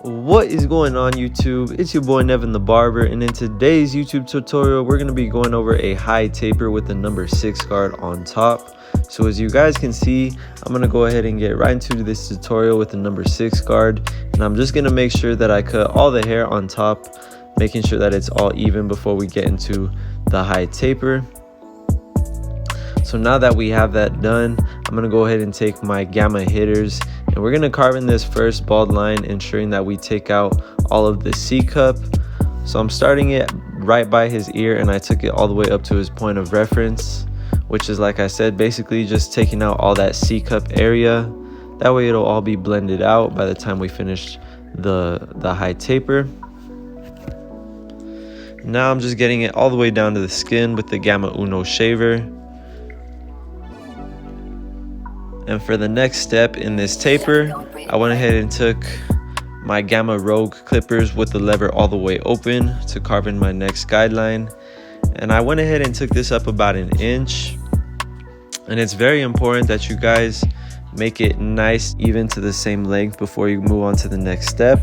What is going on, YouTube? It's your boy Nevin the Barber, and in today's YouTube tutorial we're going to be going over a high taper with the number 6 guard on top. So as you guys can see, I'm going to go ahead and get right into this tutorial with the number 6 guard, and I'm just going to make sure that I cut all the hair on top, making sure that it's all even before we get into the high taper. So now that we have that done, I'm going to go ahead and take my gamma hitters, and we're going to carve in this first bald line, ensuring that we take out all of the C cup. So I'm starting it right by his ear, and I took it all the way up to his point of reference, which is, like I said, basically just taking out all that C cup area. That way it'll all be blended out by the time we finish the high taper. Now I'm just getting it all the way down to the skin with the Gamma Uno shaver. And for the next step in this taper, I went ahead and took my Gamma Rogue clippers with the lever all the way open to carve in my next guideline. And I went ahead and took this up about an inch. And it's very important that you guys make it nice, even to the same length before you move on to the next step.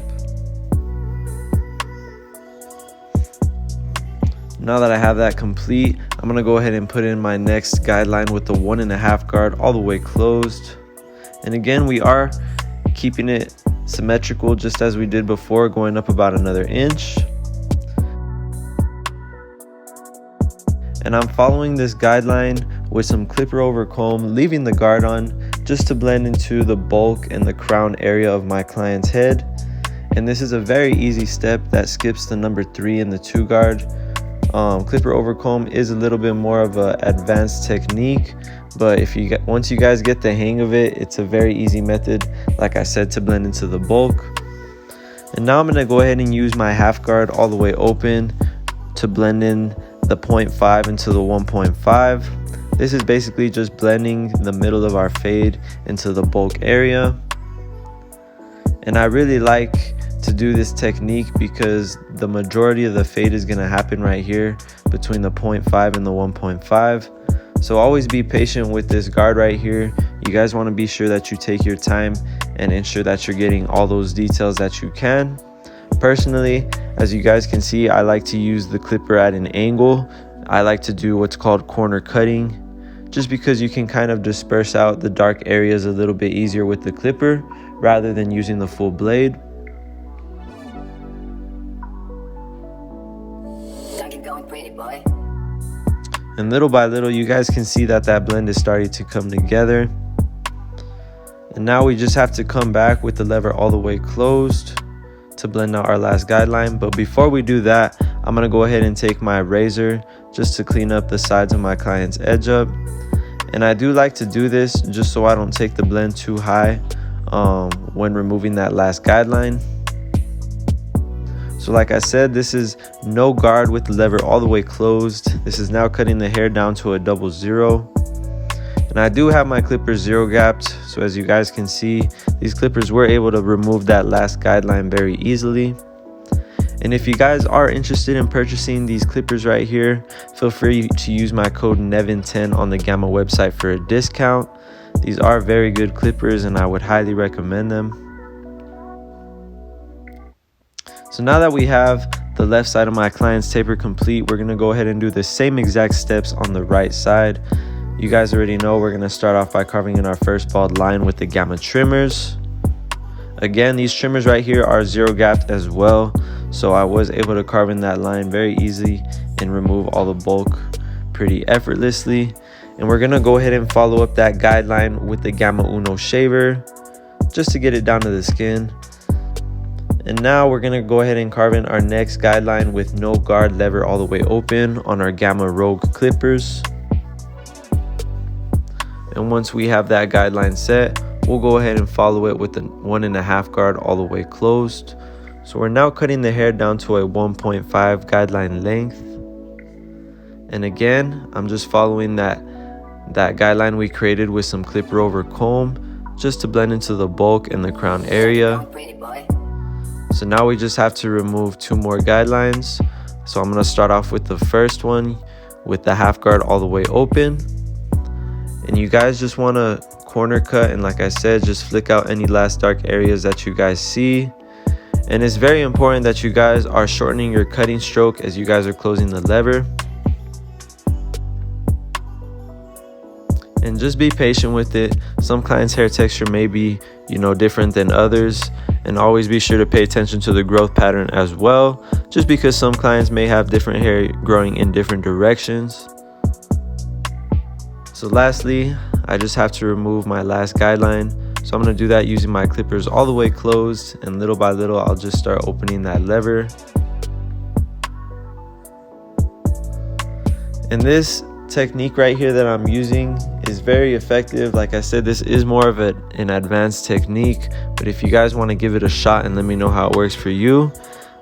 Now that I have that complete, I'm gonna go ahead and put in my next guideline with the 1.5 guard all the way closed. And again, we are keeping it symmetrical just as we did before, going up about another inch. And I'm following this guideline with some clipper over comb, leaving the guard on just to blend into the bulk and the crown area of my client's head. And this is a very easy step that skips the number 3 and the 2 guard. Clipper over comb is a little bit more of an advanced technique, but once you guys get the hang of it, it's a very easy method, like I said, to blend into the bulk. And now I'm going to go ahead and use my half guard all the way open to blend in the 0.5 into the 1.5. This is basically just blending the middle of our fade into the bulk area. And I really like to do this technique because the majority of the fade is going to happen right here between the 0.5 and the 1.5. So always be patient with this guard right here. You guys want to be sure that you take your time and ensure that you're getting all those details that you can. Personally, as you guys can see, I like to use the clipper at an angle. I like to do what's called corner cutting, just because you can kind of disperse out the dark areas a little bit easier with the clipper rather than using the full blade. And little by little, you guys can see that that blend is starting to come together. And now we just have to come back with the lever all the way closed to blend out our last guideline. But before we do that, I'm going to go ahead and take my razor just to clean up the sides of my client's edge up. And I do like to do this just so I don't take the blend too high when removing that last guideline. So like I said, this is no guard with the lever all the way closed. This is now cutting the hair down to a 00. And I do have my clippers zero gapped. So as you guys can see, these clippers were able to remove that last guideline very easily. And if you guys are interested in purchasing these clippers right here, feel free to use my code NEVIN10 on the Gamma website for a discount. These are very good clippers and I would highly recommend them. So now that we have the left side of my client's taper complete, we're going to go ahead and do the same exact steps on the right side. You guys already know we're going to start off by carving in our first bald line with the Gamma trimmers. Again, these trimmers right here are zero gapped as well, so I was able to carve in that line very easy and remove all the bulk pretty effortlessly. And we're going to go ahead and follow up that guideline with the Gamma Uno shaver just to get it down to the skin. And now we're going to go ahead and carve in our next guideline with no guard, lever all the way open on our Gamma Rogue clippers. And once we have that guideline set, we'll go ahead and follow it with the 1.5 guard all the way closed. So we're now cutting the hair down to a 1.5 guideline length. And again, I'm just following that guideline we created with some clipper over comb just to blend into the bulk and the crown area. So now we just have to remove 2 more guidelines. So I'm going to start off with the first one with the half guard all the way open. And you guys just want to corner cut, and like I said, just flick out any last dark areas that you guys see. And it's very important that you guys are shortening your cutting stroke as you guys are closing the lever. And just be patient with it. Some clients' hair texture may be, different than others. And always be sure to pay attention to the growth pattern as well, just because some clients may have different hair growing in different directions. So lastly, I just have to remove my last guideline. So I'm going to do that using my clippers all the way closed, and little by little I'll just start opening that lever. And this technique right here that I'm using is very effective. Like I said, this is more of an advanced technique, but if you guys want to give it a shot and let me know how it works for you,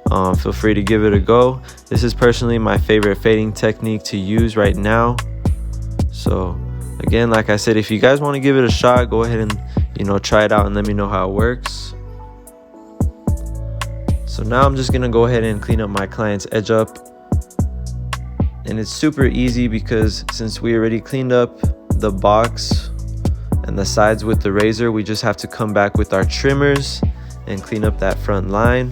feel free to give it a go. This is personally my favorite fading technique to use right now. So again, like I said, if you guys want to give it a shot, go ahead and try it out and let me know how it works. So now I'm just gonna go ahead and clean up my client's edge up. And it's super easy because since we already cleaned up the box and the sides with the razor, we just have to come back with our trimmers and clean up that front line.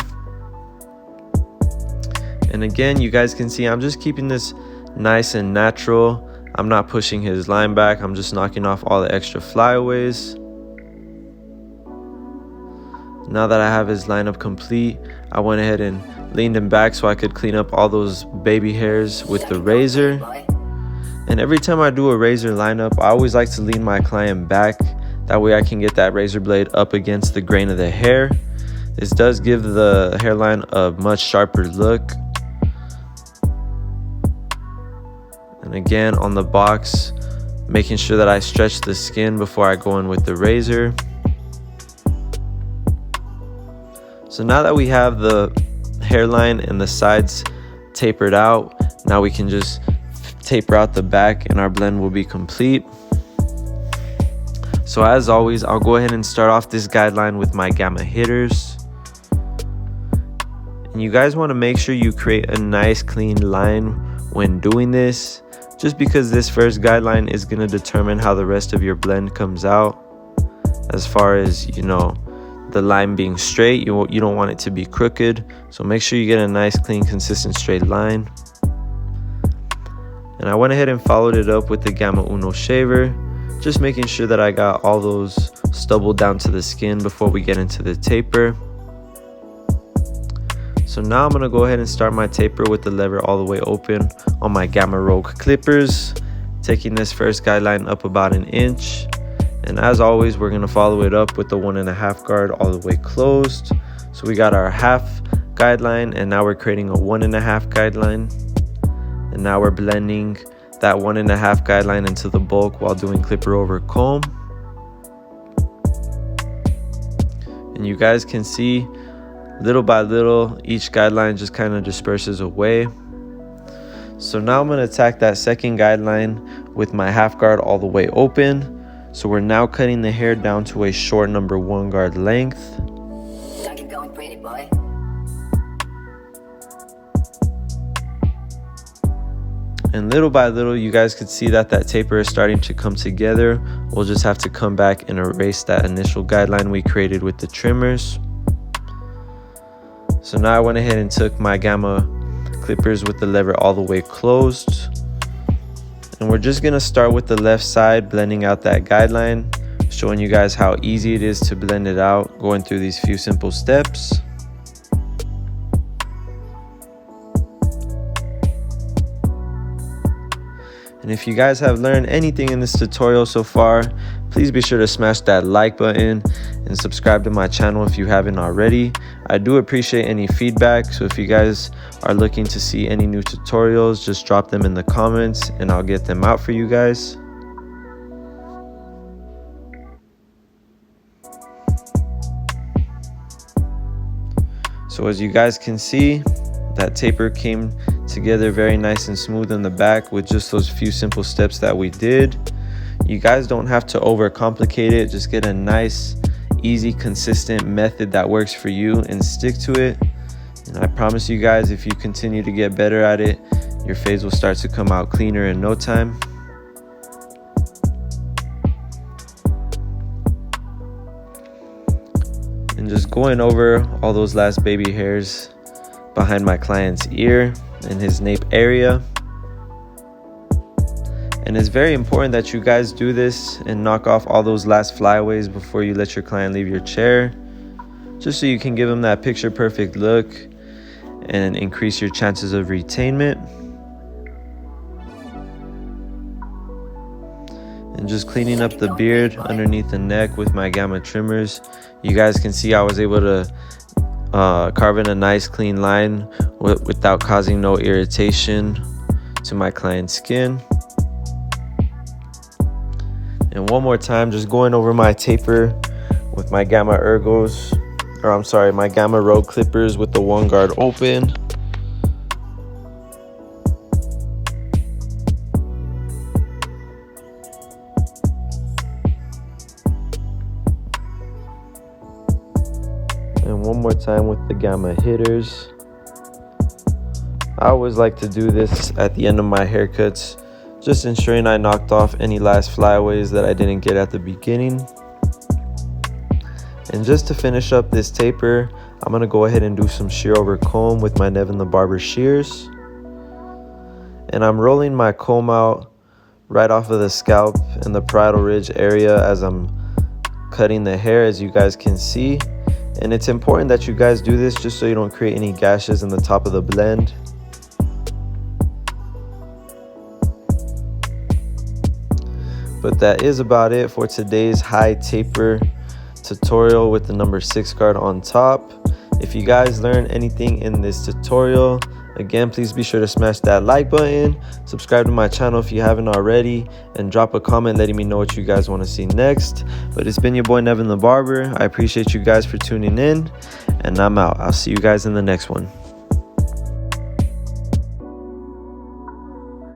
And again, you guys can see I'm just keeping this nice and natural. I'm not pushing his line back. I'm just knocking off all the extra flyaways. Now that I have his lineup complete, I went ahead and leaned him back so I could clean up all those baby hairs with the razor. And every time I do a razor lineup, I always like to lean my client back. That way I can get that razor blade up against the grain of the hair. This does give the hairline a much sharper look. And again, on the box, making sure that I stretch the skin before I go in with the razor. So now that we have the hairline and the sides tapered out, now we can just taper out the back and our blend will be complete. So as always, I'll go ahead and start off this guideline with my gamma hitters. And you guys want to make sure you create a nice clean line when doing this, just because this first guideline is going to determine how the rest of your blend comes out. As far as, the line being straight, you don't want it to be crooked. So make sure you get a nice, clean, consistent straight line. And I went ahead and followed it up with the Gamma Uno shaver, just making sure that I got all those stubble down to the skin before we get into the taper. So now I'm going to go ahead and start my taper with the lever all the way open on my Gamma Rogue clippers, taking this first guideline up about 1 inch. And as always, we're going to follow it up with the 1.5 guard all the way closed. So we got our half guideline, and now we're creating a 1.5 guideline. And now we're blending that 1.5 guideline into the bulk while doing clipper over comb. And you guys can see little by little, each guideline just kind of disperses away. So now I'm going to attack that second guideline with my half guard all the way open. So we're now cutting the hair down to a short number 1 guard length. Keep going, pretty boy. And little by little, you guys could see that taper is starting to come together. We'll just have to come back and erase that initial guideline we created with the trimmers. So now I went ahead and took my Gamma clippers with the lever all the way closed. And we're just gonna start with the left side, blending out that guideline, showing you guys how easy it is to blend it out, going through these few simple steps. And if you guys have learned anything in this tutorial so far, please be sure to smash that like button and subscribe to my channel if you haven't already. I do appreciate any feedback, so if you guys are looking to see any new tutorials, just drop them in the comments and I'll get them out for you guys. So as you guys can see, that taper came together very nice and smooth in the back with just those few simple steps that we did. You guys don't have to overcomplicate it. Just get a nice, easy, consistent method that works for you and stick to it. And I promise you guys, if you continue to get better at it, your fades will start to come out cleaner in no time. And just going over all those last baby hairs behind my client's ear and his nape area. And it's very important that you guys do this and knock off all those last flyaways before you let your client leave your chair, just so you can give them that picture perfect look and increase your chances of retainment. And just cleaning up the beard underneath the neck with my gamma trimmers. You guys can see I was able to carve in a nice clean line without causing no irritation to my client's skin. And one more time, just going over my taper with my gamma my gamma road clippers with the one guard open. And one more time with the gamma hitters. I always like to do this at the end of my haircuts, just ensuring I knocked off any last flyaways that I didn't get at the beginning. And just to finish up this taper, I'm going to go ahead and do some shear over comb with my NevinTheBarber shears. And I'm rolling my comb out right off of the scalp and the parietal ridge area as I'm cutting the hair, as you guys can see. And it's important that you guys do this just so you don't create any gashes in the top of the blend. But that is about it for today's high taper tutorial with the number 6 guard on top. If you guys learned anything in this tutorial, again, please be sure to smash that like button, subscribe to my channel if you haven't already, and drop a comment letting me know what you guys want to see next. But it's been your boy NevinTheBarber. I appreciate you guys for tuning in, and I'm out. I'll see you guys in the next one.